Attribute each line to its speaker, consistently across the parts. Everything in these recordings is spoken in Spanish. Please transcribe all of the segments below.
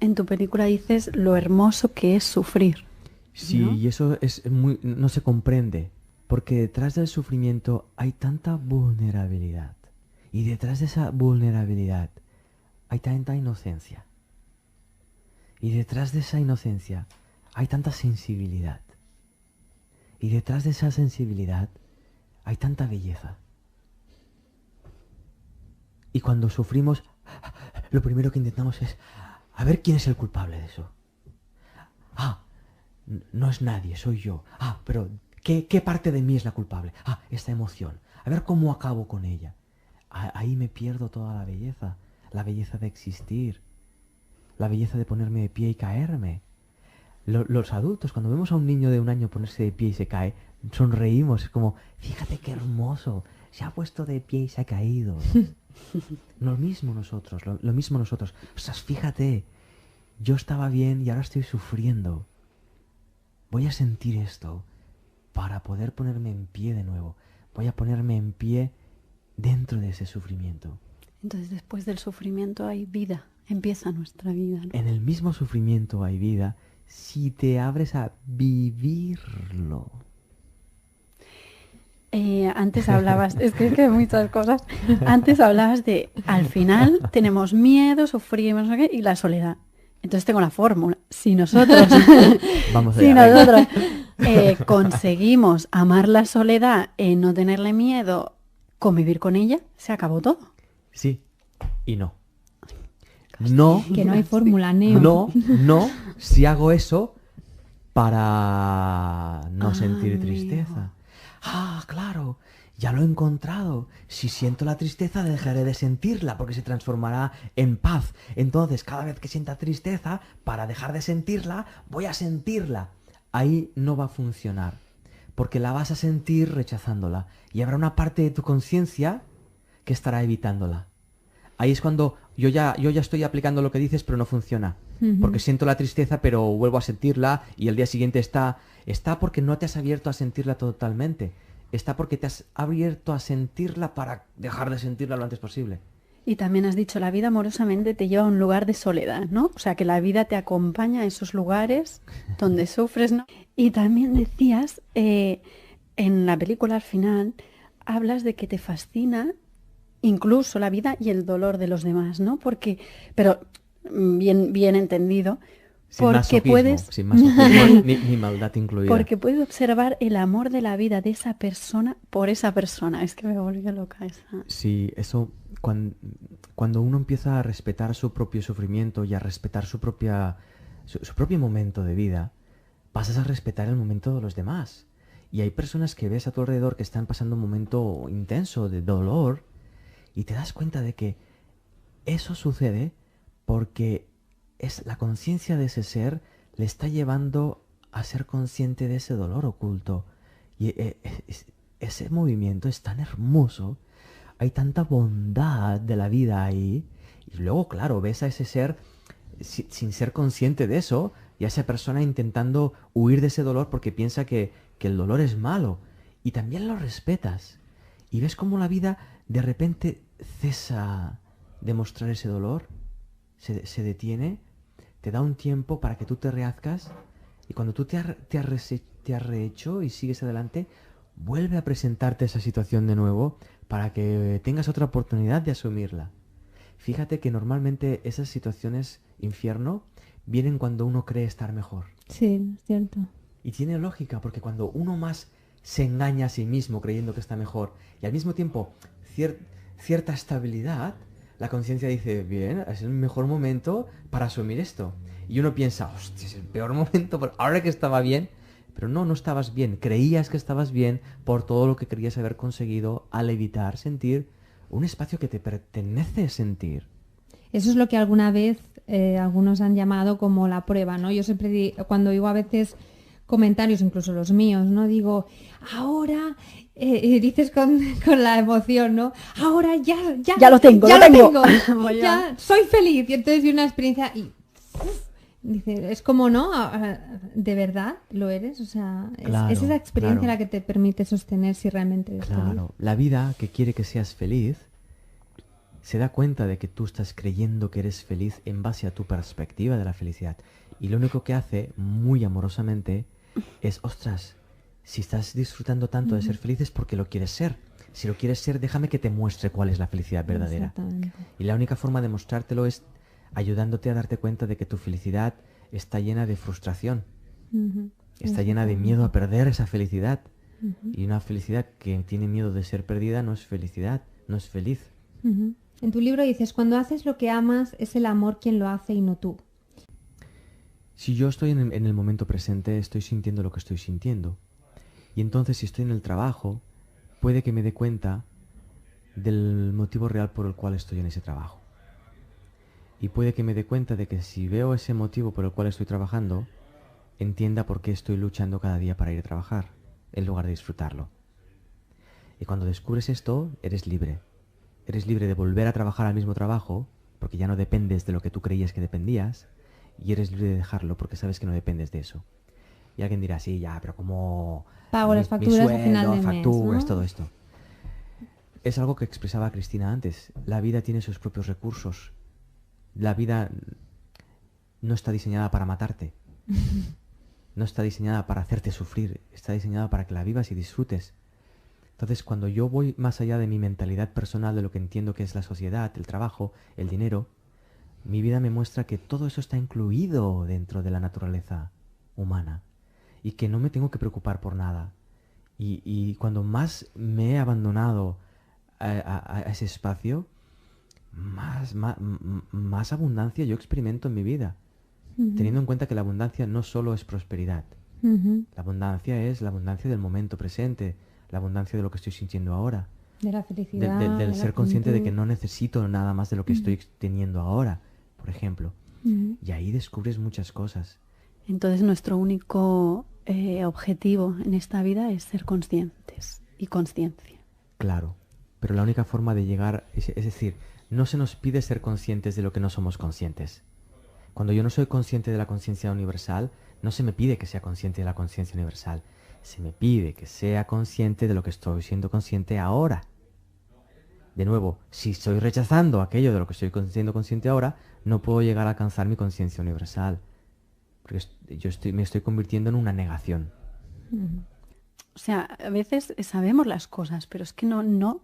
Speaker 1: en tu película dices lo hermoso que es sufrir.
Speaker 2: Sí,
Speaker 1: ¿no?
Speaker 2: y eso no se comprende, porque detrás del sufrimiento hay tanta vulnerabilidad. Y detrás de esa vulnerabilidad hay tanta inocencia. Y detrás de esa inocencia hay tanta sensibilidad. Y detrás de esa sensibilidad hay tanta belleza. Y cuando sufrimos, lo primero que intentamos es a ver quién es el culpable de eso. No es nadie, soy yo. Pero ¿qué parte de mí es la culpable? Esta emoción. A ver cómo acabo con ella. Ahí me pierdo toda la belleza de existir, la belleza de ponerme de pie y caerme. Los adultos, cuando vemos a un niño de 1 año ponerse de pie y se cae, sonreímos, es como, fíjate qué hermoso, se ha puesto de pie y se ha caído. Lo mismo nosotros. Ostras, fíjate, yo estaba bien y ahora estoy sufriendo. Voy a sentir esto para poder ponerme en pie de nuevo. Voy a ponerme en pie dentro de ese sufrimiento.
Speaker 1: Entonces después del sufrimiento hay vida, empieza nuestra vida, ¿no?
Speaker 2: En el mismo sufrimiento hay vida si te abres a vivirlo.
Speaker 1: Antes hablabas, es que hay muchas cosas. Antes hablabas de, al final tenemos miedo, sufrimos, no sé qué, y la soledad. Entonces tengo la fórmula. Si nosotros,
Speaker 2: Vamos allá,
Speaker 1: conseguimos amar la soledad, no tenerle miedo, convivir con ella, se acabó todo.
Speaker 2: Sí y no. No.
Speaker 3: Que no hay fórmula, Neo.
Speaker 2: No, si hago eso para no sentir tristeza. Claro, ya lo he encontrado. Si siento la tristeza, dejaré de sentirla porque se transformará en paz. Entonces, cada vez que sienta tristeza, para dejar de sentirla, voy a sentirla. Ahí no va a funcionar, porque la vas a sentir rechazándola. Y habrá una parte de tu conciencia que estará evitándola. Ahí es cuando yo ya estoy aplicando lo que dices, pero no funciona. Porque siento la tristeza, pero vuelvo a sentirla y el día siguiente está porque no te has abierto a sentirla totalmente. Está porque te has abierto a sentirla para dejar de sentirla lo antes posible.
Speaker 1: Y también has dicho, la vida amorosamente te lleva a un lugar de soledad, ¿no? O sea, que la vida te acompaña a esos lugares donde sufres, ¿no? Y también decías, en la película al final, hablas de que te fascina incluso la vida y el dolor de los demás, ¿no? Porque, pero bien entendido, porque puedes...
Speaker 2: Sin masoquismo ni maldad incluida.
Speaker 1: Porque puedes observar el amor de la vida de esa persona por esa persona. Es que me volvió loca esa.
Speaker 2: Sí, eso, cuando uno empieza a respetar su propio sufrimiento y a respetar su propio momento de vida, pasas a respetar el momento de los demás. Y hay personas que ves a tu alrededor que están pasando un momento intenso de dolor y te das cuenta de que eso sucede porque es la conciencia de ese ser le está llevando a ser consciente de ese dolor oculto. Y ese movimiento es tan hermoso, hay tanta bondad de la vida ahí. Y luego, claro, ves a ese ser sin ser consciente de eso y a esa persona intentando huir de ese dolor porque piensa que el dolor es malo. Y también lo respetas. Y ves cómo la vida de repente cesa de mostrar ese dolor, se detiene, te da un tiempo para que tú te rehazcas y cuando tú te has rehecho y sigues adelante, vuelve a presentarte esa situación de nuevo para que tengas otra oportunidad de asumirla. Fíjate que normalmente esas situaciones infierno vienen cuando uno cree estar mejor.
Speaker 3: Sí, es cierto.
Speaker 2: Y tiene lógica, porque cuando uno más se engaña a sí mismo creyendo que está mejor y al mismo tiempo cierta estabilidad, la conciencia dice, bien, es el mejor momento para asumir esto. Y uno piensa, hostia, es el peor momento, ahora que estaba bien. Pero no estabas bien. Creías que estabas bien por todo lo que querías haber conseguido al evitar sentir un espacio que te pertenece sentir.
Speaker 3: Eso es lo que alguna vez algunos han llamado como la prueba, ¿no? Yo siempre cuando digo a veces comentarios, incluso los míos, ¿no? Digo, ahora, dices con la emoción, ¿no? Ahora ya lo tengo. Ya soy feliz. Y entonces vi una experiencia y dice, es como, ¿no? ¿De verdad lo eres? O sea,
Speaker 2: claro,
Speaker 3: es esa experiencia
Speaker 2: claro.
Speaker 3: la que te permite sostener si realmente eres feliz.
Speaker 2: Claro, la vida que quiere que seas feliz se da cuenta de que tú estás creyendo que eres feliz en base a tu perspectiva de la felicidad. Y lo único que hace, muy amorosamente, es, ostras, si estás disfrutando tanto de ser feliz es porque lo quieres ser. Si lo quieres ser, déjame que te muestre cuál es la felicidad verdadera.
Speaker 3: Exactamente.
Speaker 2: Y la única forma de mostrártelo es ayudándote a darte cuenta de que tu felicidad está llena de frustración. Está llena de miedo a perder esa felicidad. Y una felicidad que tiene miedo de ser perdida no es felicidad, no es feliz.
Speaker 3: En tu libro dices, cuando haces lo que amas, es el amor quien lo hace y no tú.
Speaker 2: Si yo estoy en el momento presente, estoy sintiendo lo que estoy sintiendo. Y entonces si estoy en el trabajo, puede que me dé cuenta del motivo real por el cual estoy en ese trabajo. Y puede que me dé cuenta de que si veo ese motivo por el cual estoy trabajando, entienda por qué estoy luchando cada día para ir a trabajar, en lugar de disfrutarlo. Y cuando descubres esto, eres libre. Eres libre de volver a trabajar al mismo trabajo, porque ya no dependes de lo que tú creías que dependías, y eres libre de dejarlo porque sabes que no dependes de eso. Y alguien dirá, sí, ya, pero ¿cómo
Speaker 3: Pago las facturas
Speaker 2: sueldo,
Speaker 3: al final de mes,
Speaker 2: facturas,
Speaker 3: ¿no?
Speaker 2: todo esto? Es algo que expresaba Cristina antes. La vida tiene sus propios recursos. La vida no está diseñada para matarte. No está diseñada para hacerte sufrir. Está diseñada para que la vivas y disfrutes. Entonces, cuando yo voy más allá de mi mentalidad personal, de lo que entiendo que es la sociedad, el trabajo, el dinero, mi vida me muestra que todo eso está incluido dentro de la naturaleza humana y que no me tengo que preocupar por nada. Y cuando más me he abandonado a ese espacio, más abundancia yo experimento en mi vida, teniendo en cuenta que la abundancia no solo es prosperidad. La abundancia es la abundancia del momento presente, la abundancia de lo que estoy sintiendo ahora,
Speaker 3: De la felicidad.
Speaker 2: del
Speaker 3: de la
Speaker 2: ser consciente de que
Speaker 3: plenitud.
Speaker 2: no necesito nada más de lo que estoy teniendo ahora, por ejemplo. Y ahí descubres muchas cosas.
Speaker 1: Entonces nuestro único objetivo en esta vida es ser conscientes y conciencia.
Speaker 2: Claro, pero la única forma de llegar, es decir, no se nos pide ser conscientes de lo que no somos conscientes. Cuando yo no soy consciente de la conciencia universal, no se me pide que sea consciente de la conciencia universal. Se me pide que sea consciente de lo que estoy siendo consciente ahora. De nuevo, si estoy rechazando aquello de lo que estoy siendo consciente ahora, no puedo llegar a alcanzar mi conciencia universal. Porque me estoy convirtiendo en una negación.
Speaker 1: O sea, a veces sabemos las cosas, pero es que no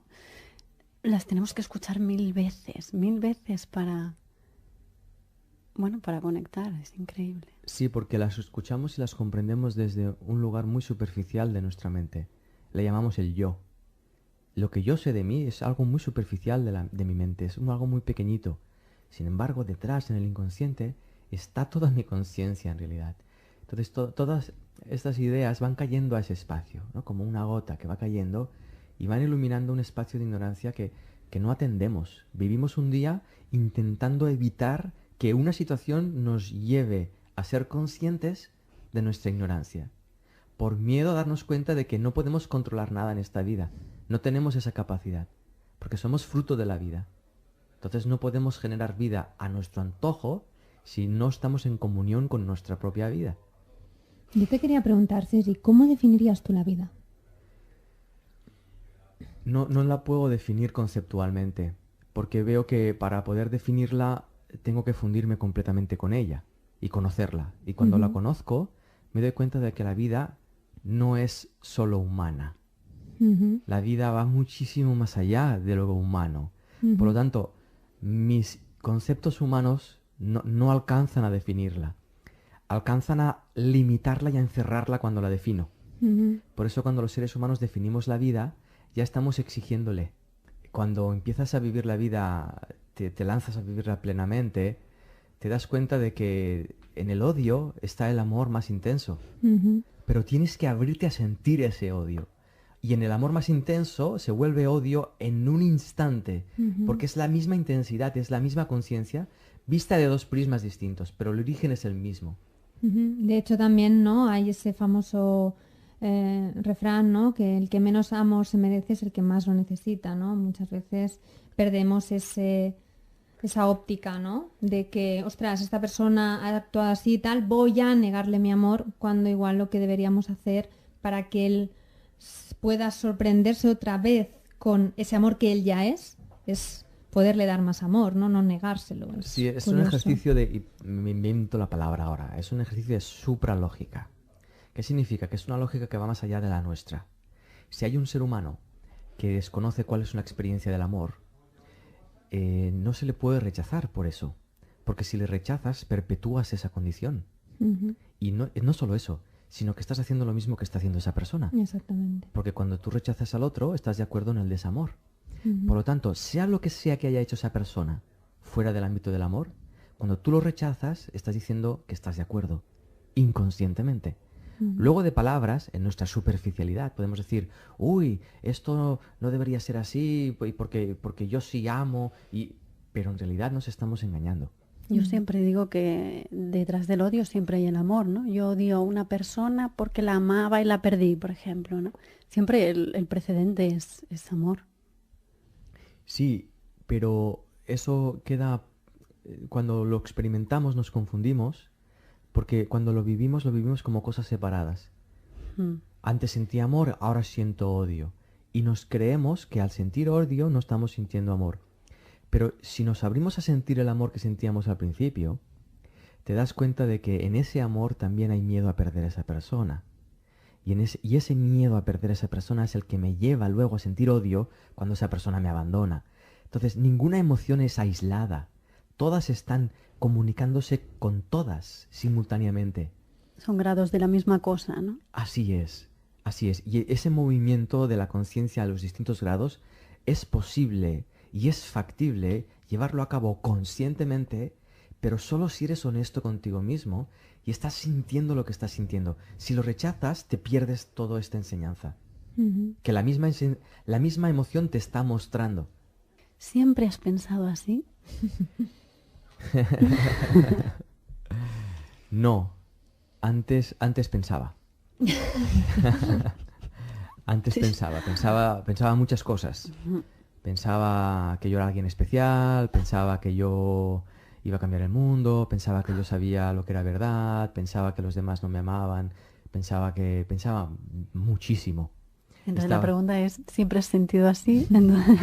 Speaker 1: las tenemos que escuchar mil veces para, bueno, para conectar. Es increíble.
Speaker 2: Sí, porque las escuchamos y las comprendemos desde un lugar muy superficial de nuestra mente. Le llamamos el yo. Lo que yo sé de mí es algo muy superficial de mi mente, es algo muy pequeñito. Sin embargo, detrás, en el inconsciente, está toda mi conciencia en realidad. Entonces, todas estas ideas van cayendo a ese espacio, ¿no? Como una gota que va cayendo y van iluminando un espacio de ignorancia que no atendemos. Vivimos un día intentando evitar que una situación nos lleve a ser conscientes de nuestra ignorancia, por miedo a darnos cuenta de que no podemos controlar nada en esta vida. No tenemos esa capacidad, porque somos fruto de la vida. Entonces no podemos generar vida a nuestro antojo si no estamos en comunión con nuestra propia vida.
Speaker 3: Yo te quería preguntar, Sergi, ¿cómo definirías tú la vida?
Speaker 2: No la puedo definir conceptualmente, porque veo que para poder definirla tengo que fundirme completamente con ella y conocerla. Y cuando la conozco, me doy cuenta de que la vida no es solo humana. La vida va muchísimo más allá de lo humano. Por lo tanto, mis conceptos humanos no alcanzan a definirla. Alcanzan a limitarla y a encerrarla cuando la defino. Por eso cuando los seres humanos definimos la vida, ya estamos exigiéndole. Cuando empiezas a vivir la vida, te lanzas a vivirla plenamente, te das cuenta de que en el odio está el amor más intenso. Pero tienes que abrirte a sentir ese odio. Y en el amor más intenso se vuelve odio en un instante, porque es la misma intensidad, es la misma conciencia, vista de dos prismas distintos, pero el origen es el mismo.
Speaker 3: De hecho también, ¿no? Hay ese famoso refrán, ¿no? Que el que menos amor se merece es el que más lo necesita, ¿no? Muchas veces perdemos esa óptica, ¿no? De que, ostras, esta persona ha actuado así y tal, voy a negarle mi amor, cuando igual lo que deberíamos hacer para que él pueda sorprenderse otra vez con ese amor que él ya es poderle dar más amor, ¿no? No negárselo.
Speaker 2: Sí, es un
Speaker 3: curioso.
Speaker 2: ejercicio de, y me invento la palabra ahora, es un ejercicio de supralógica. ¿Qué significa? Que es una lógica que va más allá de la nuestra. Si hay un ser humano que desconoce cuál es una experiencia del amor, no se le puede rechazar por eso. Porque si le rechazas, perpetúas esa condición.
Speaker 3: Ujú,
Speaker 2: Y no solo eso, sino que estás haciendo lo mismo que está haciendo esa persona.
Speaker 3: exactamente.
Speaker 2: Porque cuando tú rechazas al otro, estás de acuerdo en el desamor.
Speaker 3: Ujú.
Speaker 2: Por lo tanto, sea lo que sea que haya hecho esa persona fuera del ámbito del amor, cuando tú lo rechazas, estás diciendo que estás de acuerdo, inconscientemente.
Speaker 3: Ujú.
Speaker 2: Luego de palabras, en nuestra superficialidad, podemos decir, uy, esto no debería ser así, porque yo sí amo, pero en realidad nos estamos engañando.
Speaker 1: Yo siempre digo que detrás del odio siempre hay el amor, ¿no? Yo odio a una persona porque la amaba y la perdí, por ejemplo, ¿no? Siempre el precedente es amor.
Speaker 2: Sí, pero eso queda, cuando lo experimentamos nos confundimos, porque cuando lo vivimos como cosas separadas.
Speaker 1: Mm.
Speaker 2: Antes sentía amor, ahora siento odio. Y nos creemos que al sentir odio no estamos sintiendo amor. Pero si nos abrimos a sentir el amor que sentíamos al principio, te das cuenta de que en ese amor también hay miedo a perder a esa persona. Y ese miedo a perder a esa persona es el que me lleva luego a sentir odio cuando esa persona me abandona. Entonces, ninguna emoción es aislada. Todas están comunicándose con todas simultáneamente.
Speaker 1: Son grados de la misma cosa, ¿no?
Speaker 2: Así es, así es. Y ese movimiento de la conciencia a los distintos grados es posible y es factible llevarlo a cabo conscientemente, pero solo si eres honesto contigo mismo y estás sintiendo lo que estás sintiendo. Si lo rechazas, te pierdes toda esta enseñanza,
Speaker 3: Ujú.
Speaker 2: que la misma emoción te está mostrando.
Speaker 1: ¿Siempre has pensado así?
Speaker 2: No, antes pensaba. Antes pensaba muchas cosas. Pensaba que yo era alguien especial, pensaba que yo iba a cambiar el mundo, pensaba que yo sabía lo que era verdad, pensaba que los demás no me amaban, pensaba muchísimo.
Speaker 1: Entonces la
Speaker 2: Estaba-
Speaker 1: pregunta es, ¿siempre has sentido así? Entonces,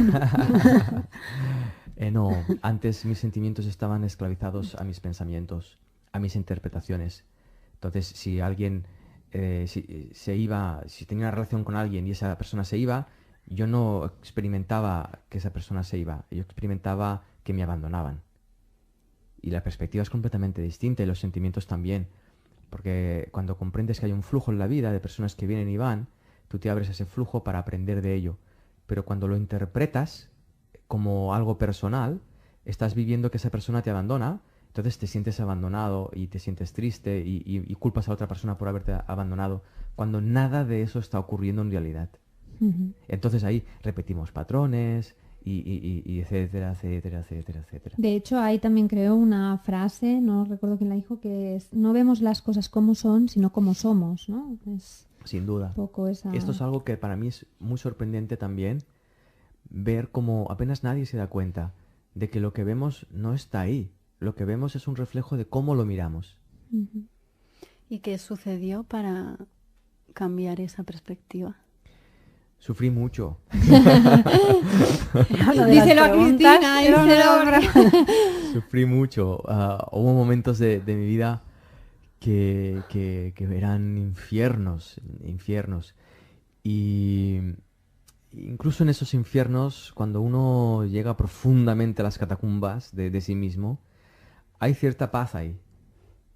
Speaker 2: No, antes mis sentimientos estaban esclavizados a mis pensamientos, a mis interpretaciones. Entonces, si alguien se iba, si tenía una relación con alguien y esa persona se iba, yo no experimentaba que esa persona se iba, yo experimentaba que me abandonaban. Y la perspectiva es completamente distinta y los sentimientos también. Porque cuando comprendes que hay un flujo en la vida de personas que vienen y van, tú te abres a ese flujo para aprender de ello. Pero cuando lo interpretas como algo personal, estás viviendo que esa persona te abandona, entonces te sientes abandonado y te sientes triste y culpas a otra persona por haberte abandonado, cuando nada de eso está ocurriendo en realidad.
Speaker 3: Ujú.
Speaker 2: Entonces ahí repetimos patrones y etcétera, etcétera, etcétera, etcétera.
Speaker 3: De hecho, hay también creo una frase, no recuerdo quién la dijo, que es, no vemos las cosas como son, sino como somos, ¿no? Es
Speaker 2: Sin duda.
Speaker 3: un poco esa...
Speaker 2: Esto es algo que para mí es muy sorprendente también, ver cómo apenas nadie se da cuenta de que lo que vemos no está ahí. Lo que vemos es un reflejo de cómo lo miramos.
Speaker 3: Ujú.
Speaker 1: ¿y qué sucedió para cambiar esa perspectiva?
Speaker 2: Sufrí mucho.
Speaker 3: Díselo a Cristina, díselo.
Speaker 2: Sufrí mucho. Hubo momentos de mi vida que eran infiernos, infiernos. Y incluso en esos infiernos, cuando uno llega profundamente a las catacumbas de sí mismo, hay cierta paz ahí.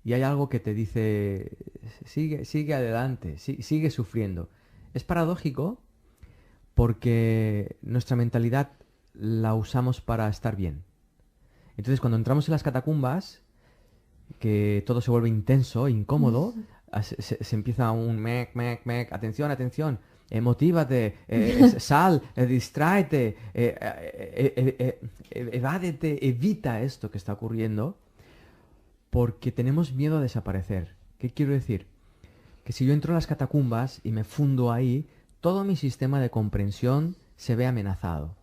Speaker 2: Y hay algo que te dice, sigue adelante, sigue sufriendo. Es paradójico porque nuestra mentalidad la usamos para estar bien. Entonces, cuando entramos en las catacumbas, que todo se vuelve intenso, incómodo, se empieza un mec, mec, mec, atención, atención, motívate, sal, distráete, evádete, evita esto que está ocurriendo, porque tenemos miedo a desaparecer. ¿Qué quiero decir? Que si yo entro en las catacumbas y me fundo ahí, todo mi sistema de comprensión se ve amenazado.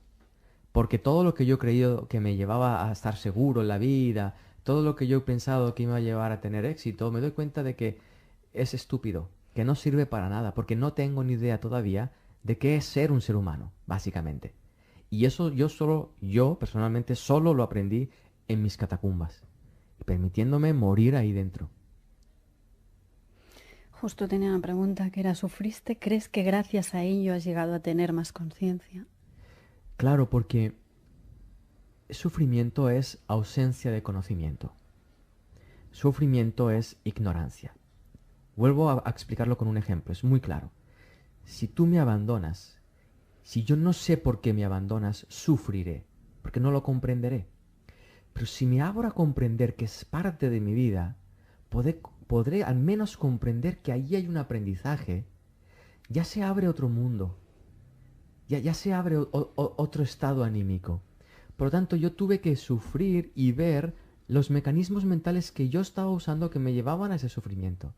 Speaker 2: Porque todo lo que yo he creído que me llevaba a estar seguro en la vida, todo lo que yo he pensado que iba a llevar a tener éxito, me doy cuenta de que es estúpido, que no sirve para nada, porque no tengo ni idea todavía de qué es ser un ser humano, básicamente. Y eso yo personalmente solo lo aprendí en mis catacumbas, permitiéndome morir ahí dentro.
Speaker 1: Justo tenía una pregunta que era, ¿sufriste? ¿Crees que gracias a ello has llegado a tener más conciencia?
Speaker 2: Claro, porque sufrimiento es ausencia de conocimiento. Sufrimiento es ignorancia. Vuelvo a explicarlo con un ejemplo, es muy claro. Si tú me abandonas, si yo no sé por qué me abandonas, sufriré, porque no lo comprenderé. Pero si me abro a comprender que es parte de mi vida, podré al menos comprender que ahí hay un aprendizaje. Ya se abre otro mundo, ya se abre otro estado anímico. Por lo tanto, yo tuve que sufrir y ver los mecanismos mentales que yo estaba usando que me llevaban a ese sufrimiento.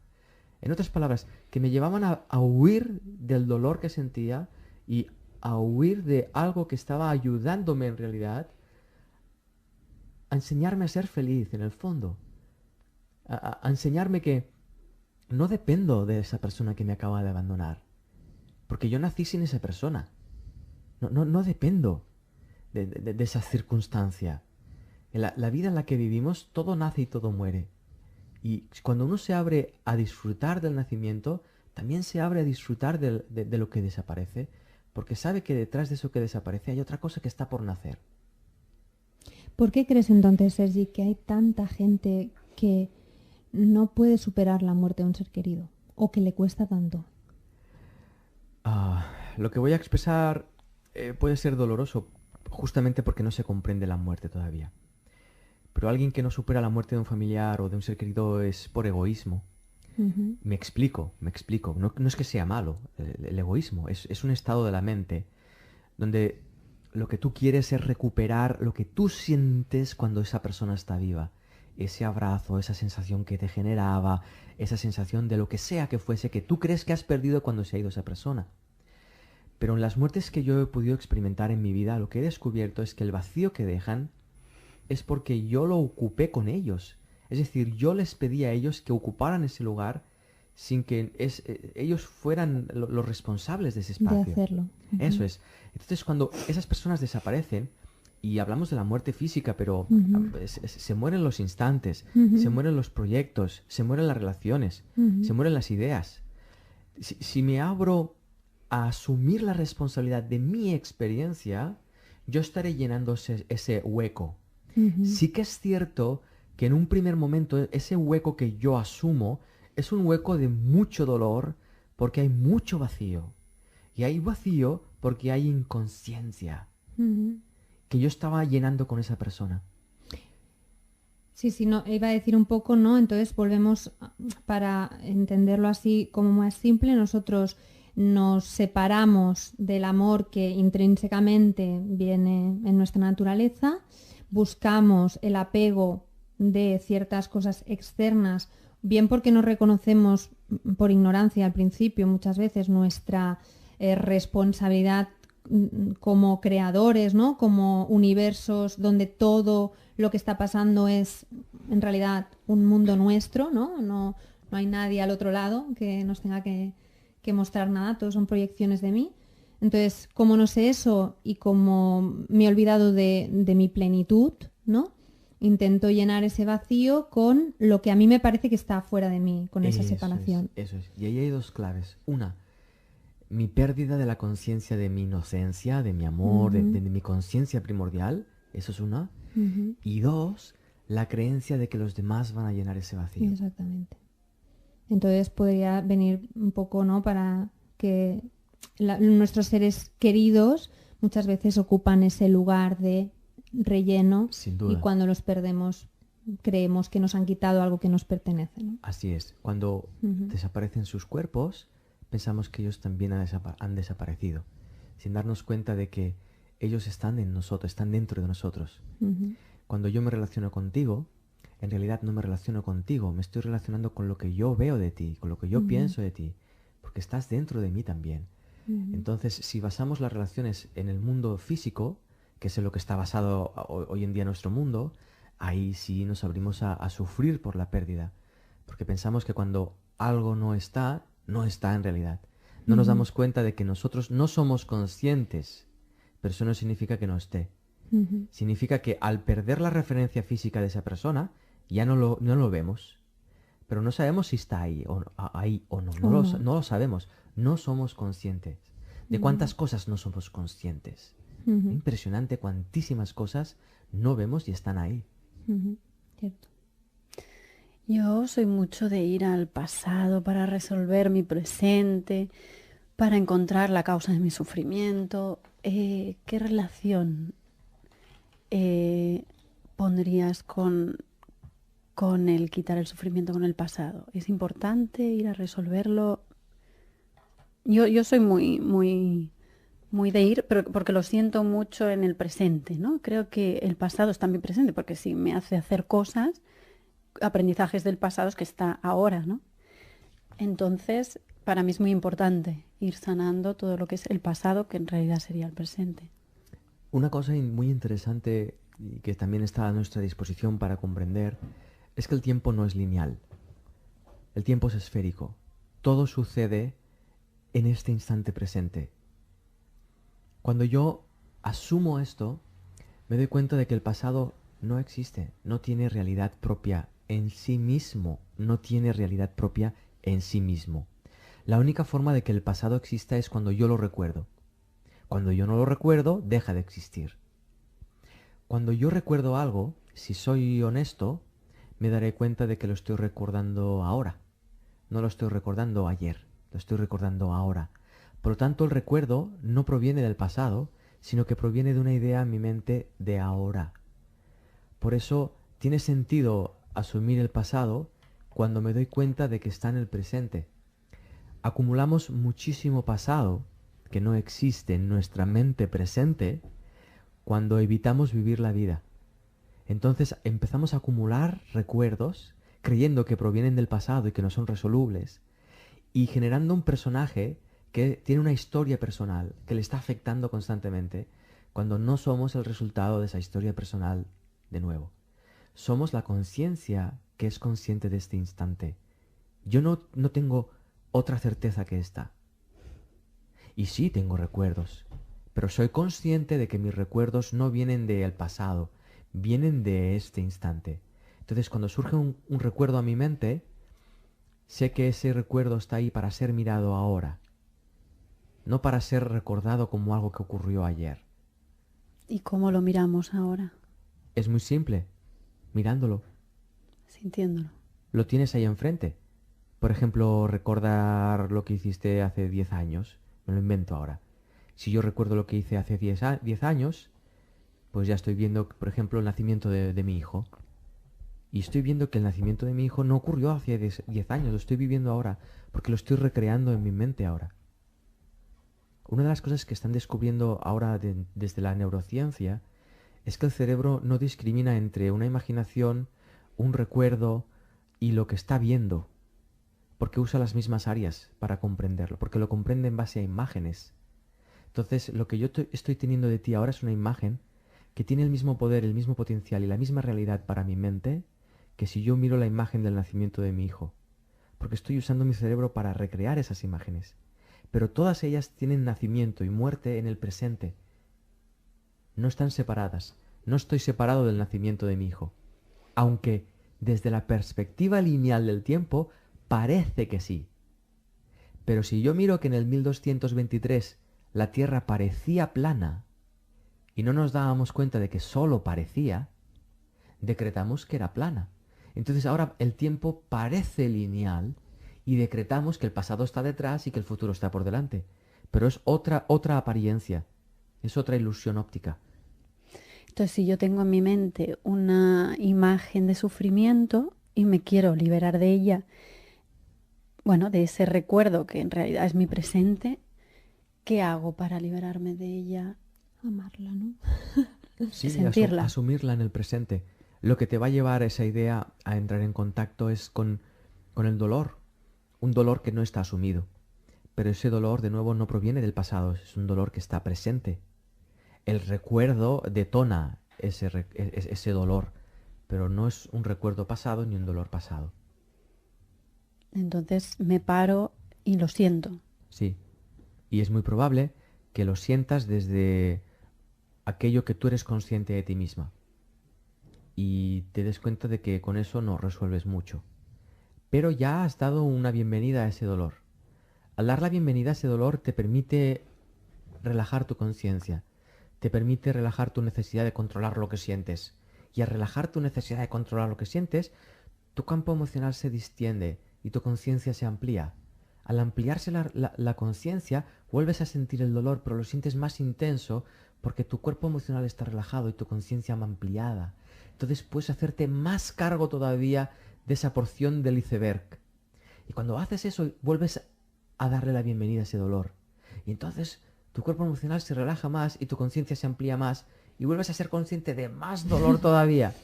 Speaker 2: En otras palabras, que me llevaban a huir del dolor que sentía y a huir de algo que estaba ayudándome en realidad a enseñarme a ser feliz en el fondo. A enseñarme que no dependo de esa persona que me acaba de abandonar. Porque yo nací sin esa persona. No dependo de esa circunstancia. En la vida en la que vivimos, todo nace y todo muere. Y cuando uno se abre a disfrutar del nacimiento, también se abre a disfrutar de lo que desaparece, porque sabe que detrás de eso que desaparece hay otra cosa que está por nacer.
Speaker 3: ¿Por qué crees entonces, Sergi, que hay tanta gente que no puede superar la muerte de un ser querido o que le cuesta tanto?
Speaker 2: Lo que voy a expresar puede ser doloroso justamente porque no se comprende la muerte todavía. Pero alguien que no supera la muerte de un familiar o de un ser querido es por egoísmo.
Speaker 3: Ujú.
Speaker 2: Me explico. No es que sea malo. El egoísmo es un estado de la mente donde lo que tú quieres es recuperar lo que tú sientes cuando esa persona está viva. Ese abrazo, esa sensación que te generaba, esa sensación de lo que sea que fuese que tú crees que has perdido cuando se ha ido esa persona. Pero en las muertes que yo he podido experimentar en mi vida, lo que he descubierto es que el vacío que dejan es porque yo lo ocupé con ellos. Es decir, yo les pedí a ellos que ocuparan ese lugar sin que ellos fueran los responsables de ese
Speaker 3: De
Speaker 2: espacio.
Speaker 3: hacerlo. Ujú.
Speaker 2: Eso es. Entonces, cuando esas personas desaparecen, y hablamos de la muerte física, pero
Speaker 3: Ujú.
Speaker 2: se mueren los instantes,
Speaker 3: Ujú.
Speaker 2: se mueren los proyectos, se mueren las relaciones,
Speaker 3: Ujú.
Speaker 2: se mueren las ideas. Si me abro a asumir la responsabilidad de mi experiencia, yo estaré llenando ese hueco.
Speaker 3: Ujú.
Speaker 2: Sí que es cierto que en un primer momento ese hueco que yo asumo es un hueco de mucho dolor porque hay mucho vacío. Y hay vacío porque hay inconsciencia
Speaker 3: Ujú.
Speaker 2: que yo estaba llenando con esa persona.
Speaker 3: Sí, no, iba a decir un poco, ¿no? Entonces volvemos, para entenderlo así como más simple, nosotros nos separamos del amor que intrínsecamente viene en nuestra naturaleza, buscamos el apego de ciertas cosas externas, bien porque no reconocemos por ignorancia al principio muchas veces nuestra responsabilidad como creadores, ¿no? Como universos donde todo lo que está pasando es en realidad un mundo nuestro, ¿no? No hay nadie al otro lado que nos tenga que mostrar nada, todos son proyecciones de mí. Entonces, como no sé eso y como me he olvidado de mi plenitud, ¿no? Intento llenar ese vacío con lo que a mí me parece que está fuera de mí, con esa separación.
Speaker 2: Eso es. Y ahí hay dos claves. Una, mi pérdida de la conciencia de mi inocencia, de mi amor, de mi conciencia primordial. Eso es una.
Speaker 3: Ujú.
Speaker 2: Y dos, la creencia de que los demás van a llenar ese vacío.
Speaker 3: Exactamente. Entonces podría venir un poco, ¿no? Para que nuestros seres queridos muchas veces ocupan ese lugar de relleno.
Speaker 2: Sin duda.
Speaker 3: Y cuando los perdemos creemos que nos han quitado algo que nos pertenece, ¿no?
Speaker 2: Así es. Cuando desaparecen sus cuerpos, pensamos que ellos también han desaparecido, sin darnos cuenta de que ellos están en nosotros, están dentro de nosotros.
Speaker 3: Ujú.
Speaker 2: Cuando yo me relaciono contigo, en realidad no me relaciono contigo, me estoy relacionando con lo que yo veo de ti, con lo que yo pienso de ti, porque estás dentro de mí también. Entonces, si basamos las relaciones en el mundo físico, que es en lo que está basado hoy en día nuestro mundo, ahí sí nos abrimos a sufrir por la pérdida, porque pensamos que cuando algo no está en realidad. No nos damos cuenta de que nosotros no somos conscientes pero eso no significa que no esté.
Speaker 3: Ujú.
Speaker 2: Significa que al perder la referencia física de esa persona, ya no lo vemos. Pero no sabemos si está ahí o no.
Speaker 3: O no.
Speaker 2: No lo sabemos. No somos conscientes. ¿De cuántas cosas no somos conscientes?
Speaker 3: Ujú.
Speaker 2: Impresionante, cuantísimas cosas no vemos y están ahí.
Speaker 3: Ujú. Cierto.
Speaker 1: Yo soy mucho de ir al pasado para resolver mi presente, para encontrar la causa de mi sufrimiento. ¿Qué relación pondrías con el quitar el sufrimiento con el pasado? ¿Es importante ir a resolverlo? Yo soy muy de ir, pero porque lo siento mucho en el presente, ¿no? Creo que el pasado está en mi presente, porque si me hace hacer cosas, aprendizajes del pasado es que está ahora, ¿no? Entonces, para mí es muy importante ir sanando todo lo que es el pasado, que en realidad sería el presente.
Speaker 2: Una cosa muy interesante y que también está a nuestra disposición para comprender es que el tiempo no es lineal. El tiempo es esférico. Todo sucede en este instante presente. Cuando yo asumo esto, me doy cuenta de que el pasado no existe, no tiene realidad propia en sí mismo, no tiene realidad propia en sí mismo. La única forma de que el pasado exista es cuando yo lo recuerdo. Cuando yo no lo recuerdo, deja de existir. Cuando yo recuerdo algo, si soy honesto, me daré cuenta de que lo estoy recordando ahora. No lo estoy recordando ayer, lo estoy recordando ahora. Por lo tanto, el recuerdo no proviene del pasado, sino que proviene de una idea en mi mente de ahora. Por eso tiene sentido asumir el pasado cuando me doy cuenta de que está en el presente. Acumulamos muchísimo pasado que no existe en nuestra mente presente cuando evitamos vivir la vida. Entonces empezamos a acumular recuerdos creyendo que provienen del pasado y que no son resolubles y generando un personaje que tiene una historia personal que le está afectando constantemente cuando no somos el resultado de esa historia personal de nuevo. Somos la conciencia que es consciente de este instante. Yo no tengo otra certeza que esta. Y sí tengo recuerdos, pero soy consciente de que mis recuerdos no vienen del pasado, vienen de este instante. Entonces cuando surge un recuerdo a mi mente, sé que ese recuerdo está ahí para ser mirado ahora, no para ser recordado como algo que ocurrió ayer.
Speaker 1: ¿Y cómo lo miramos ahora?
Speaker 2: Es muy simple, mirándolo.
Speaker 1: Sintiéndolo.
Speaker 2: Lo tienes ahí enfrente. Por ejemplo, recordar lo que hiciste hace 10 años. Me lo invento ahora. Si yo recuerdo lo que hice hace 10 años, pues ya estoy viendo, por ejemplo, el nacimiento de mi hijo. Y estoy viendo que el nacimiento de mi hijo no ocurrió hace 10 años, lo estoy viviendo ahora, porque lo estoy recreando en mi mente ahora. Una de las cosas que están descubriendo ahora desde la neurociencia es que el cerebro no discrimina entre una imaginación, un recuerdo y lo que está viendo, porque usa las mismas áreas para comprenderlo, porque lo comprende en base a imágenes. Entonces, lo que yo estoy teniendo de ti ahora es una imagen que tiene el mismo poder, el mismo potencial y la misma realidad para mi mente que si yo miro la imagen del nacimiento de mi hijo, porque estoy usando mi cerebro para recrear esas imágenes. Pero todas ellas tienen nacimiento y muerte en el presente. No están separadas. No estoy separado del nacimiento de mi hijo. Aunque desde la perspectiva lineal del tiempo parece que sí. Pero si yo miro que en el 1223 la Tierra parecía plana y no nos dábamos cuenta de que solo parecía, decretamos que era plana. Entonces ahora el tiempo parece lineal y decretamos que el pasado está detrás y que el futuro está por delante. Pero es otra apariencia, es otra ilusión óptica.
Speaker 1: Entonces, si yo tengo en mi mente una imagen de sufrimiento y me quiero liberar de ella, bueno, de ese recuerdo que en realidad es mi presente, ¿qué hago para liberarme de ella?
Speaker 3: Amarla, ¿no?
Speaker 2: Sí,
Speaker 1: Sentirla.
Speaker 2: asumirla en el presente. Lo que te va a llevar esa idea a entrar en contacto es con el dolor. Un dolor que no está asumido. Pero ese dolor, de nuevo, no proviene del pasado, es un dolor que está presente. El recuerdo detona ese dolor, pero no es un recuerdo pasado ni un dolor pasado.
Speaker 1: Entonces me paro y lo siento.
Speaker 2: Sí. Y es muy probable que lo sientas desde aquello que tú eres consciente de ti misma. Y te des cuenta de que con eso no resuelves mucho. Pero ya has dado una bienvenida a ese dolor. Al dar la bienvenida a ese dolor te permite relajar tu conciencia, te permite relajar tu necesidad de controlar lo que sientes. Y al relajar tu necesidad de controlar lo que sientes, tu campo emocional se distiende y tu conciencia se amplía. Al ampliarse la conciencia, vuelves a sentir el dolor, pero lo sientes más intenso porque tu cuerpo emocional está relajado y tu conciencia ampliada. Entonces puedes hacerte más cargo todavía de esa porción del iceberg. Y cuando haces eso, vuelves a darle la bienvenida a ese dolor. Y entonces tu cuerpo emocional se relaja más y tu conciencia se amplía más y vuelves a ser consciente de más dolor todavía.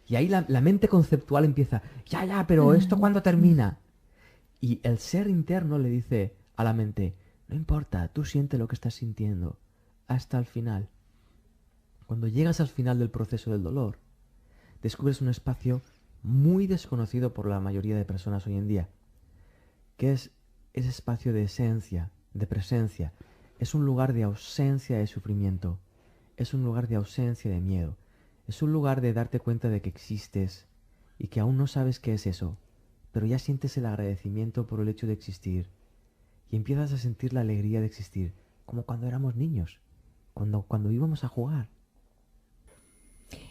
Speaker 2: Y ahí la mente conceptual empieza, ya, pero ¿esto cuándo termina? Y el ser interno le dice a la mente, no importa, tú siente lo que estás sintiendo hasta el final. Cuando llegas al final del proceso del dolor, descubres un espacio muy desconocido por la mayoría de personas hoy en día, que es ese espacio de esencia, de presencia. Es un lugar de ausencia de sufrimiento, es un lugar de ausencia de miedo, es un lugar de darte cuenta de que existes y que aún no sabes qué es eso, pero ya sientes el agradecimiento por el hecho de existir y empiezas a sentir la alegría de existir, como cuando éramos niños, cuando íbamos a jugar.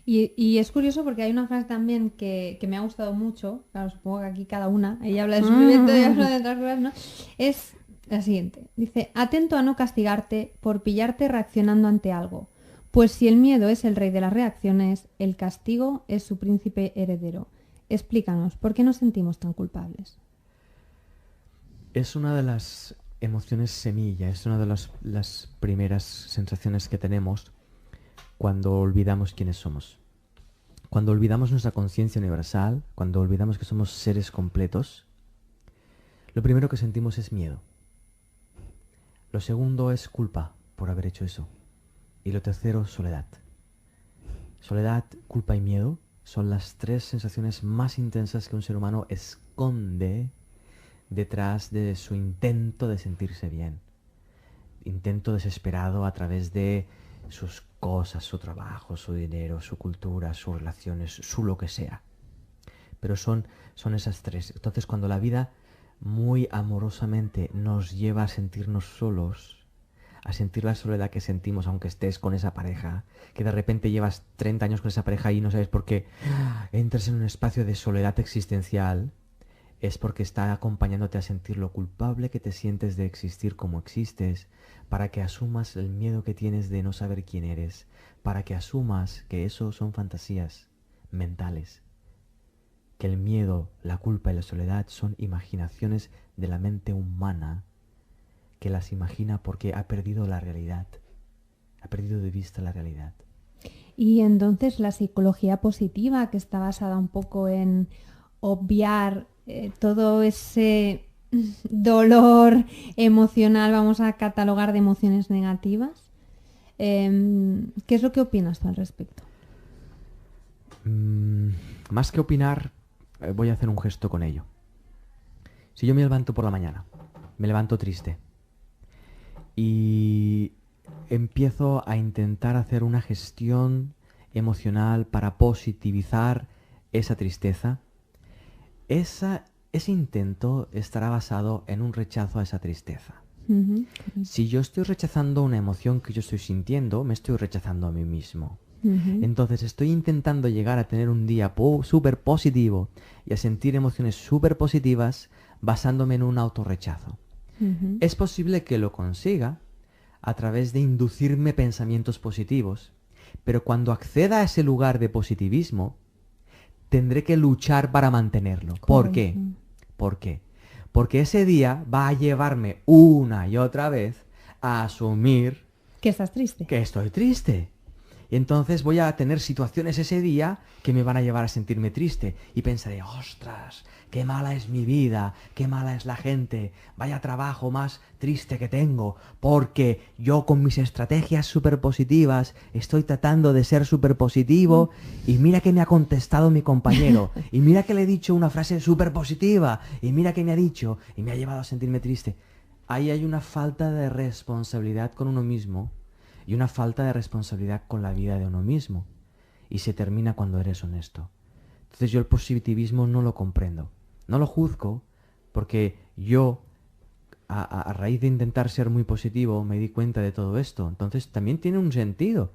Speaker 3: Y es curioso porque hay una frase también que me ha gustado mucho, claro, supongo que aquí cada una, ella habla de sufrimiento y habla de otras cosas, ¿no? Es la siguiente, dice, atento a no castigarte por pillarte reaccionando ante algo, pues si el miedo es el rey de las reacciones, el castigo es su príncipe heredero. Explícanos, ¿por qué nos sentimos tan culpables?
Speaker 2: Es una de las emociones semilla, es una de las primeras sensaciones que tenemos cuando olvidamos quiénes somos. Cuando olvidamos nuestra conciencia universal, cuando olvidamos que somos seres completos, lo primero que sentimos es miedo. Lo segundo es culpa por haber hecho eso. Y lo tercero, soledad. Soledad, culpa y miedo son las tres sensaciones más intensas que un ser humano esconde detrás de su intento de sentirse bien. Intento desesperado a través de sus cosas, su trabajo, su dinero, su cultura, sus relaciones, su lo que sea. Pero son esas tres. Entonces, cuando la vida muy amorosamente nos lleva a sentirnos solos, a sentir la soledad que sentimos aunque estés con esa pareja, que de repente llevas 30 años con esa pareja y no sabes por qué entras en un espacio de soledad existencial, es porque está acompañándote a sentir lo culpable que te sientes de existir como existes, para que asumas el miedo que tienes de no saber quién eres, para que asumas que eso son fantasías mentales, que el miedo, la culpa y la soledad son imaginaciones de la mente humana que las imagina porque ha perdido la realidad, ha perdido de vista la realidad.
Speaker 3: Y entonces la psicología positiva, que está basada un poco en obviar todo ese dolor emocional, vamos a catalogar de emociones negativas, ¿qué es lo que opinas tú al respecto?
Speaker 2: Más que opinar, voy a hacer un gesto con ello. Si yo me levanto por la mañana, me levanto triste y empiezo a intentar hacer una gestión emocional para positivizar esa tristeza, ese intento estará basado en un rechazo a esa tristeza. Si yo estoy rechazando una emoción que yo estoy sintiendo, me estoy rechazando a mí mismo. Entonces estoy intentando llegar a tener un día súper positivo y a sentir emociones súper positivas basándome en un autorrechazo. Es posible que lo consiga a través de inducirme pensamientos positivos, pero cuando acceda a ese lugar de positivismo, tendré que luchar para mantenerlo. ¿Por qué? ¿Por qué? Porque ese día va a llevarme una y otra vez a asumir
Speaker 3: que estás triste.
Speaker 2: Que estoy triste. Y entonces voy a tener situaciones ese día que me van a llevar a sentirme triste. Y pensaré, ostras, qué mala es mi vida, qué mala es la gente, vaya trabajo más triste que tengo, porque yo con mis estrategias súper positivas estoy tratando de ser súper positivo y mira que me ha contestado mi compañero, y mira que le he dicho una frase súper positiva, y mira que me ha dicho, y me ha llevado a sentirme triste. Ahí hay una falta de responsabilidad con uno mismo, y una falta de responsabilidad con la vida de uno mismo. Y se termina cuando eres honesto. Entonces yo el positivismo no lo comprendo. No lo juzgo porque yo, a raíz de intentar ser muy positivo, me di cuenta de todo esto. Entonces también tiene un sentido.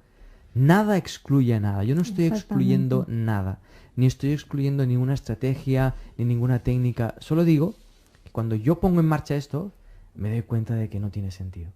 Speaker 2: Nada excluye a nada. Yo no estoy excluyendo nada. Ni estoy excluyendo ninguna estrategia, ni ninguna técnica. Solo digo que cuando yo pongo en marcha esto, me doy cuenta de que no tiene sentido.